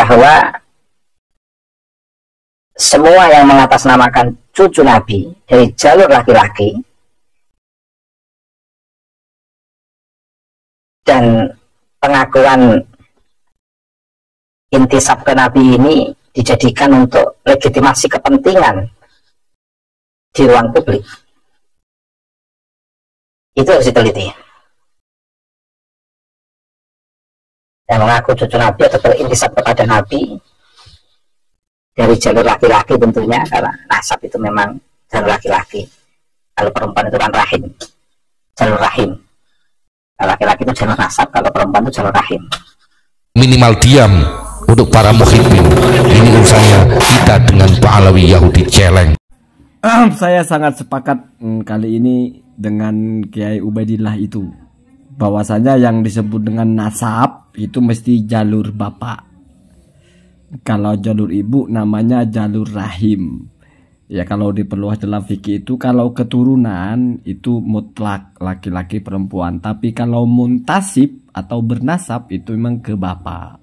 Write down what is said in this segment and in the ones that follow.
bahwa semua yang mengatasnamakan cucu Nabi dari jalur laki-laki dan pengakuan intisab ke Nabi ini dijadikan untuk legitimasi kepentingan di ruang publik, itu harus diteliti. Yang mengaku cucu Nabi atau berintisab kepada Nabi dari jalur laki-laki tentunya, karena nasab itu memang jalur laki-laki. Kalau perempuan itu kan rahim, jalur rahim. Kalau laki-laki itu jalur nasab, kalau perempuan itu jalur rahim. Minimal diam untuk para muhibbin. Ini urusannya kita dengan Pahlawi Yahudi celeng. Saya sangat sepakat kali ini dengan Kiai Ubaidillah itu, bahwasanya yang disebut dengan nasab itu mesti jalur bapak. Kalau jalur ibu namanya jalur rahim. Ya, kalau diperluas dalam fikih itu kalau keturunan itu mutlak laki-laki perempuan, tapi kalau muntasib atau bernasab itu memang ke bapak.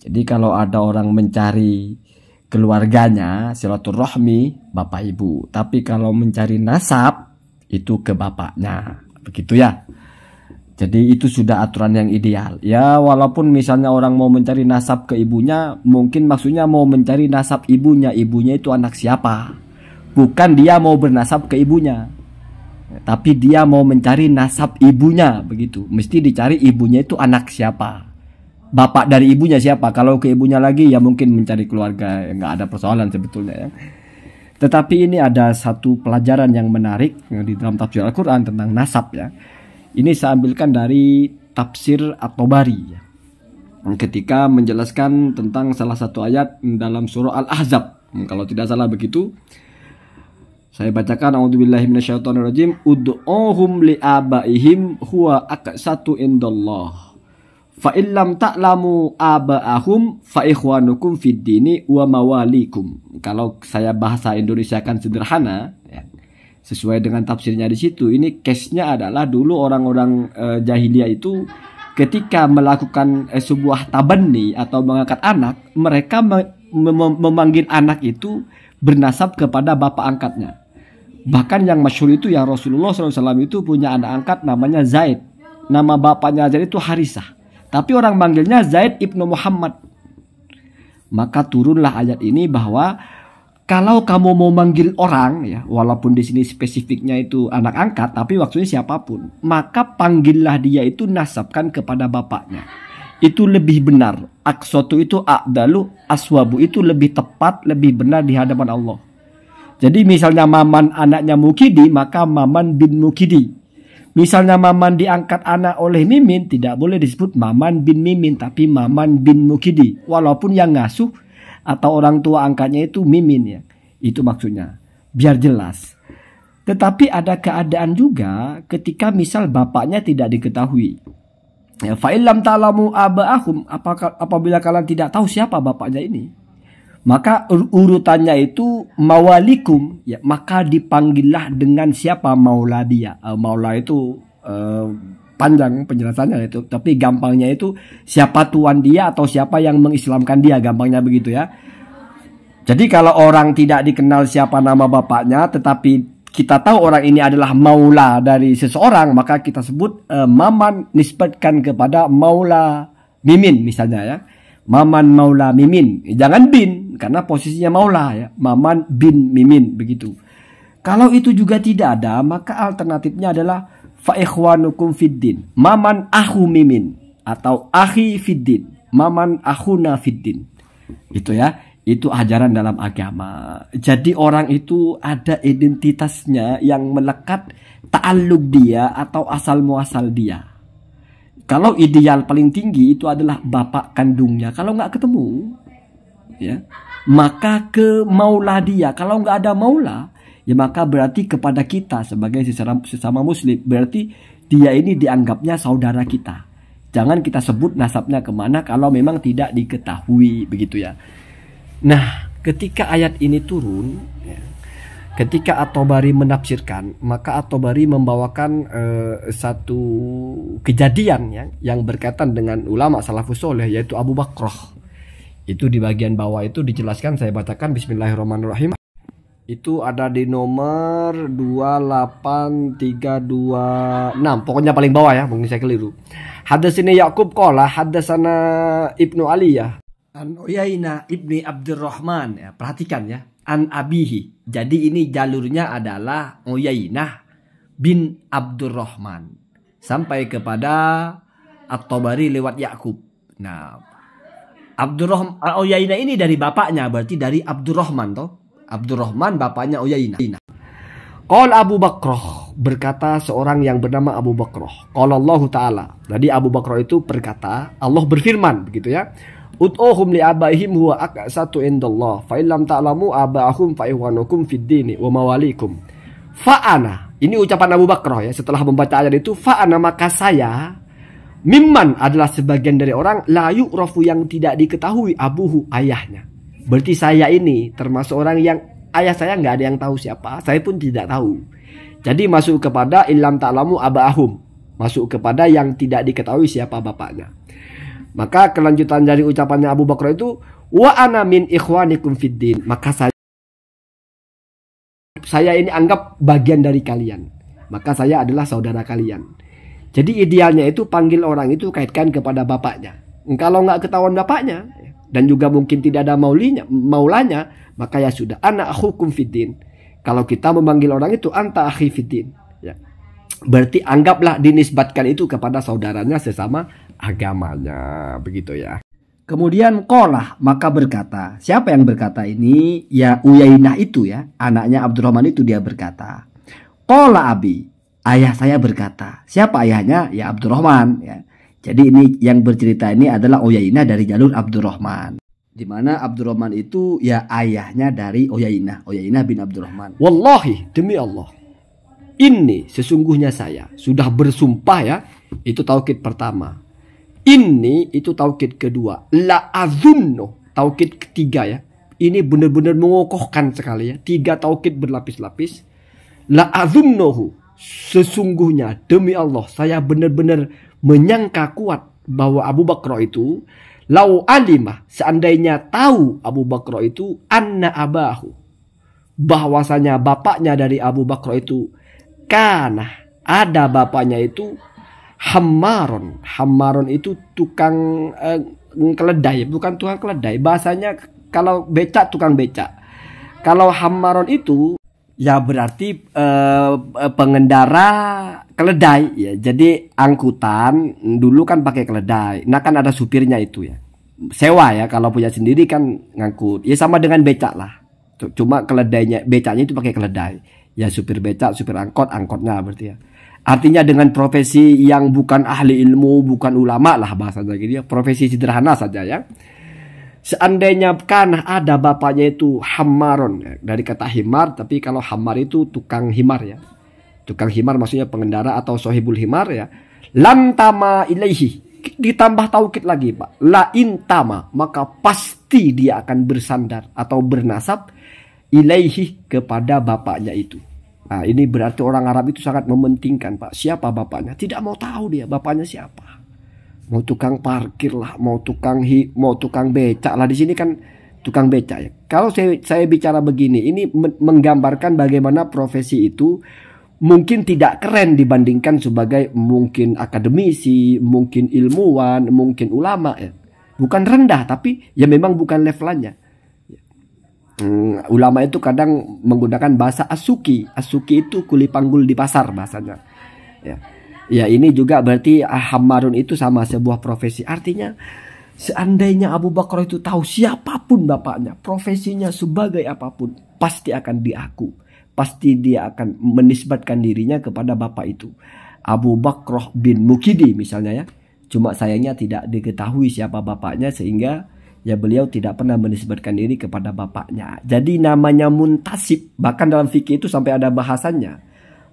Jadi kalau ada orang mencari keluarganya silaturahmi bapak ibu, tapi kalau mencari nasab itu ke bapaknya, begitu ya. Jadi itu sudah aturan yang ideal. Ya, walaupun misalnya orang mau mencari nasab ke ibunya, mungkin maksudnya mau mencari nasab ibunya. Ibunya itu anak siapa? Bukan dia mau bernasab ke ibunya, tapi dia mau mencari nasab ibunya, begitu. Mesti dicari ibunya itu anak siapa? Bapak dari ibunya siapa? Kalau ke ibunya lagi ya mungkin mencari keluarga, nggak ada persoalan sebetulnya ya. Tetapi ini ada satu pelajaran yang menarik di dalam tafsir Al-Quran tentang nasab ya. Ini saya ambilkan dari tafsir At-Tabari ya, ketika menjelaskan tentang salah satu ayat dalam surah Al-Ahzab. Kalau tidak salah begitu, saya bacakan, a'udzubillahi minasyaitonirrajim, ud'uhum li'abaihim huwa aqsatu indallah fa illam ta'lamu aba'ahum fa ikhwanukum fid dini wa mawalikum. Kalau saya bahasa Indonesia kan sederhana ya, sesuai dengan tafsirnya di situ. Ini case-nya adalah dulu orang-orang jahiliyah itu ketika melakukan sebuah tabanni atau mengangkat anak, mereka memanggil anak itu bernasab kepada bapak angkatnya. Bahkan yang masyhur itu ya, Rasulullah SAW itu punya anak angkat namanya Zaid. Nama bapaknya Zaid itu Harisah, tapi orang manggilnya Zaid ibnu Muhammad. Maka turunlah ayat ini bahwa kalau kamu mau manggil orang ya, walaupun di sini spesifiknya itu anak angkat, tapi maksudnya siapapun, maka panggillah dia itu nasabkan kepada bapaknya. Itu lebih benar. Aqsatu itu a'dalu, aswabu itu lebih tepat, lebih benar di hadapan Allah. Jadi misalnya Maman anaknya Mukidi, maka Maman bin Mukidi. Misalnya Maman diangkat anak oleh Mimin, tidak boleh disebut Maman bin Mimin, tapi Maman bin Mukidi. Walaupun yang ngasuh atau orang tua angkatnya itu Mimin ya. Itu maksudnya, biar jelas. Tetapi ada keadaan juga ketika misal bapaknya tidak diketahui. Ya, fa illam ta'lamu aba'ahum, apabila kalian tidak tahu siapa bapaknya ini, maka urutannya itu mawalikum ya, maka dipanggillah dengan siapa maula dia. Maula itu panjang penjelasannya itu, tapi gampangnya itu siapa tuan dia atau siapa yang mengislamkan dia, gampangnya begitu ya. Jadi kalau orang tidak dikenal siapa nama bapaknya, tetapi kita tahu orang ini adalah maula dari seseorang, maka kita sebut Maman nisbatkan kepada maula Mimin misalnya ya. Maman maula Mimin, jangan bin karena posisinya maula ya. Maman bin Mimin begitu. Kalau itu juga tidak ada, maka alternatifnya adalah fa ikhwanukum fiddin, Maman akhu Mimin atau akhi fiddin, Maman akhuna fiddin. Itu ya. Itu ajaran dalam agama. Jadi orang itu ada identitasnya yang melekat, ta'alluq dia atau asal muasal dia. Kalau ideal paling tinggi itu adalah bapak kandungnya. Kalau nggak ketemu ya, maka ke maula dia. Kalau nggak ada maula ya, maka berarti kepada kita sebagai sesama muslim, berarti dia ini dianggapnya saudara kita. Jangan kita sebut nasabnya kemana kalau memang tidak diketahui, begitu ya. Nah, ketika ayat ini turun ya, ketika At-Tabari menafsirkan, maka At-Tabari membawakan satu kejadian ya, yang berkaitan dengan ulama salafus soleh, yaitu Abu Bakrah. Itu di bagian bawah itu dijelaskan, saya bacakan. Bismillahirrahmanirrahim. Itu ada di nomor 28326. Pokoknya paling bawah ya, mungkin saya keliru. Hadatsani Yaqub qala hadatsana Ibnu Aliyah an Uyainah ibni Abdurrahman, ya, perhatikan ya, an abihi. Jadi ini jalurnya adalah Uyainah bin Abdurrahman sampai kepada At-Tabari lewat Yaqub. Nah, Abdurrahman Uyainah ini dari bapaknya, berarti dari Abdurrahman toh. Abdurrahman bapaknya Uyainah. Qala Abu Bakrah, berkata seorang yang bernama Abu Bakrah. Qala Allah Ta'ala. Jadi Abu Bakrah itu berkata, Allah berfirman begitu ya. Ud'uhum li abaihim huwa aqsatu indallah fa illam ta'lamu aba'ahum fa ihwanukum fid dini wa mawalikum. Fa'ana, ini ucapan Abu Bakrah ya, setelah membaca ayat itu, fa'ana maka saya mimman adalah sebagian dari orang la yu'rafu yang tidak diketahui abuhu ayahnya. Berarti saya ini termasuk orang yang ayah saya nggak ada yang tahu siapa, saya pun tidak tahu. Jadi masuk kepada illam ta'lamu aba'ahum, masuk kepada yang tidak diketahui siapa bapaknya. Maka kelanjutan dari ucapannya Abu Bakar itu, wa ana min ikhwanikum fiddin, maka saya ini anggap bagian dari kalian, maka saya adalah saudara kalian. Jadi idealnya itu panggil orang itu kaitkan kepada bapaknya. Kalau nggak ketahuan bapaknya dan juga mungkin tidak ada maulanya, maka ya sudah, ana akhukum fiddin. Kalau kita memanggil orang itu anta akhi fiddin, ya, berarti anggaplah dinisbatkan itu kepada saudaranya sesama agamanya, begitu ya. Kemudian qolah, maka berkata, siapa yang berkata ini? Ya Uyainah itu ya, anaknya Abdurrahman itu, dia berkata, qola abi, ayah saya berkata. Siapa ayahnya? Ya Abdurrahman ya. Jadi ini yang bercerita ini adalah Uyainah dari jalur Abdurrahman. Di mana Abdurrahman itu ya ayahnya dari Uyainah, Uyainah bin Abdurrahman. Wallahi, demi Allah, ini sesungguhnya saya sudah bersumpah ya, itu taukid pertama. Ini itu taukid kedua. La azunno, taukid ketiga ya. Ini benar-benar mengokohkan sekali ya. 3 taukid berlapis-lapis. La azunnohu, sesungguhnya demi Allah saya benar-benar menyangka kuat bahwa Abu Bakar itu lau alimah, seandainya tahu Abu Bakar itu anna abahu, bahwasanya bapaknya dari Abu Bakar itu kana, ada bapaknya itu Hammaron. Hammaron itu tukang keledai, bukan tukang keledai. Bahasanya kalau becak, tukang becak. Kalau Hammaron itu ya berarti pengendara keledai ya. Jadi angkutan dulu kan pakai keledai. Nah kan ada supirnya itu ya. Sewa ya, kalau punya sendiri kan ngangkut. Ya sama dengan becak lah. Cuma keledainya, becaknya itu pakai keledai. Ya supir becak, supir angkot, angkotnya berarti ya. Artinya dengan profesi yang bukan ahli ilmu, bukan ulama lah bahasanya gitu ya. Profesi sederhana saja ya. Seandainya kan ada bapaknya itu Hammaron ya, dari kata himar, tapi kalau hammar itu tukang himar ya. Tukang himar maksudnya pengendara atau sohibul himar ya. Lantama ilaihi, ditambah taukid lagi Pak. La intama, maka pasti dia akan bersandar atau bernasab ilaihi, kepada bapaknya itu. Nah ini berarti orang Arab itu sangat mementingkan Pak, siapa bapaknya. Tidak mau tahu dia bapaknya siapa. Mau tukang parkir lah, mau tukang becak lah. Di sini kan tukang becak ya. Kalau saya bicara begini, ini menggambarkan bagaimana profesi itu mungkin tidak keren dibandingkan sebagai mungkin akademisi, mungkin ilmuwan, mungkin ulama ya. Bukan rendah, tapi ya memang bukan levelannya. Ulama itu kadang menggunakan bahasa asuki. Asuki itu kuli panggul di pasar bahasanya. Ya ini juga berarti Hammarun itu sama, sebuah profesi. Artinya seandainya Abu Bakar itu tahu siapapun bapaknya, profesinya sebagai apapun, pasti akan diaku. Pasti dia akan menisbatkan dirinya kepada bapak itu. Abu Bakar bin Mukidi misalnya ya. Cuma sayangnya tidak diketahui siapa bapaknya, sehingga ya beliau tidak pernah menisbatkan diri kepada bapaknya. Jadi namanya muntasib, bahkan dalam fikih itu sampai ada bahasannya.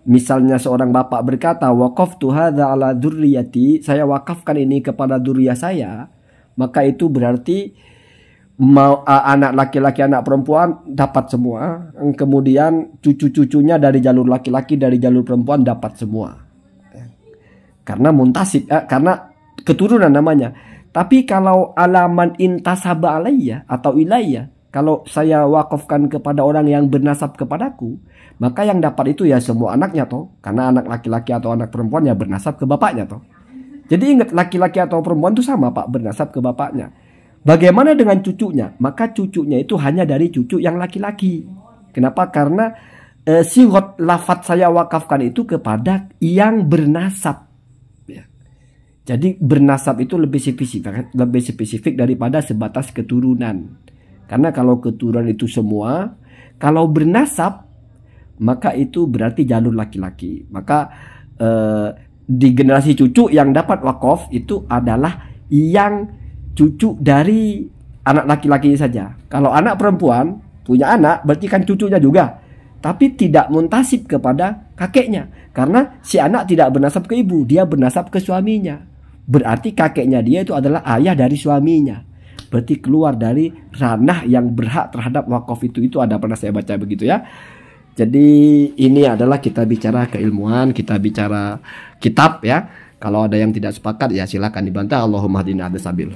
Misalnya seorang bapak berkata, waqaftu hadza ala dzurriyyati, saya wakafkan ini kepada dzurriyyah saya, maka itu berarti mau anak laki-laki, anak perempuan dapat semua. Kemudian cucu-cucunya dari jalur laki-laki, dari jalur perempuan dapat semua. Karena muntasib, karena keturunan namanya. Tapi kalau alaman intasaba alayya atau ilayya, kalau saya wakafkan kepada orang yang bernasab kepadaku, maka yang dapat itu ya semua anaknya toh, karena anak laki-laki atau anak perempuan ya bernasab ke bapaknya toh. Jadi ingat, laki-laki atau perempuan itu sama Pak, bernasab ke bapaknya. Bagaimana dengan cucunya? Maka cucunya itu hanya dari cucu yang laki-laki. Kenapa? Karena sigot lafadz saya wakafkan itu kepada yang bernasab. Jadi bernasab itu lebih spesifik daripada sebatas keturunan. Karena kalau keturunan itu semua, kalau bernasab, maka itu berarti jalur laki-laki. Maka di generasi cucu yang dapat wakaf itu adalah yang cucu dari anak laki-laki saja. Kalau anak perempuan punya anak, berarti kan cucunya juga. Tapi tidak muntasib kepada kakeknya. Karena si anak tidak bernasab ke ibu, dia bernasab ke suaminya. Berarti kakeknya dia itu adalah ayah dari suaminya. Berarti keluar dari ranah yang berhak terhadap wakaf itu. Itu ada pernah saya baca begitu ya. Jadi ini adalah kita bicara keilmuan, kita bicara kitab ya. Kalau ada yang tidak sepakat ya silakan dibantah. Allahumma hadina ada sabil.